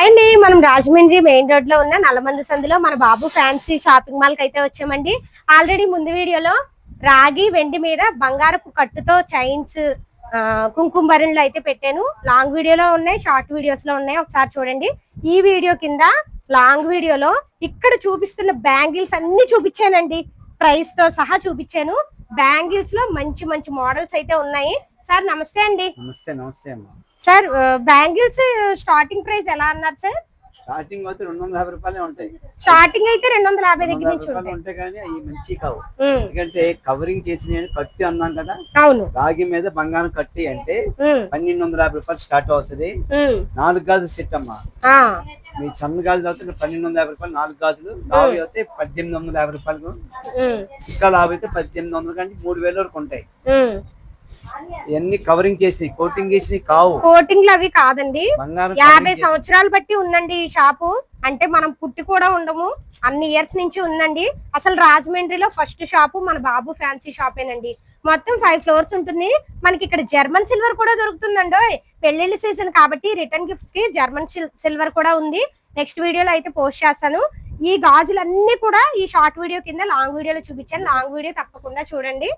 Hi అండి, మనం Rajahmundry main road లో ఉన్న నల్లమంది సందులో మన బాబు ఫ్యాన్సీ షాపింగ్ మాల్ కి అయితే వచ్చామండి. ఆల్రెడీ ముందు వీడియోలో రాగి వెండి మీద బంగారపు కట్టుతో చైన్స్, కుంకుమ భరణులు అయితే పెట్టాను. లాంగ్ వీడియోలో ఉన్నాయి, షార్ట్ వీడియోస్ లో ఉన్నాయి, ఒకసారి చూడండి. ఈ వీడియో కింద లాంగ్ వీడియోలో ఇక్కడ చూపిస్తున్న బ్యాంగిల్స్ అన్ని చూపించానండి, ప్రైస్ తో సహా చూపించాను. బ్యాంగిల్స్ లో మంచి మంచి మోడల్స్ అయితే ఉన్నాయి. సార్ నమస్తే అండి. నమస్తే నమస్తే అమ్మా. సార్ బ్యాంగిల్స్ స్టార్టింగ్ ప్రైస్ ఎలా అన్నారు సార్? స్టార్టింగ్ అయితే 250 రూపాయలే ఉంటాయి. స్టార్టింగ్ అయితే 250 దగ్గర నుంచి ఉంటాయి కానీ అవి మంచి కావు. ఎందుకంటే కవరింగ్ చేసి కట్టి అన్నాం కదా, అవును. రాగి మీద బంగారం కట్టి అంటే 1250 రూపాయలు స్టార్ట్ అవుతుంది. 4 గాజులు సెట్ అమ్మా. మీ సన్న గాజులు అవుతుంది 1250 రూపాయలు 4 గాజులు. లావు అయితే 1850 రూపాయలు. ఇంకా లావు అయితే 1800 కంటే 3000 వరకు ఉంటాయి. ఇవన్నీ కవరింగ్ చేసి కోటింగ్ చేసి కావు, కోటింగ్లు అవి కాదండి. 50 సంవత్సరాలు బట్టి ఉందండి ఈ షాపు. అంటే మనం పుట్టి కూడా ఉండము, అన్ని ఇయర్స్ నుంచి ఉందండి. అసలు రాజమండ్రిలో ఫస్ట్ షాపు మన బాబు ఫ్యాన్సీ షాపేనండి. మొత్తం 5 ఫ్లోర్స్ ఉంటుంది. మనకి ఇక్కడ జర్మన్ సిల్వర్ కూడా దొరుకుతుందండి. పెళ్లిళ్ళ సీజన్ కాబట్టి రిటర్న్ గిఫ్ట్స్ కి జర్మన్ సిల్వర్ కూడా ఉంది. నెక్స్ట్ వీడియోలో అయితే పోస్ట్ చేస్తాను. ఈ గాజులన్నీ కూడా ఈ షార్ట్ వీడియో కింద లాంగ్ వీడియోలో చూపించాను. లాంగ్ వీడియో తప్పకుండా చూడండి.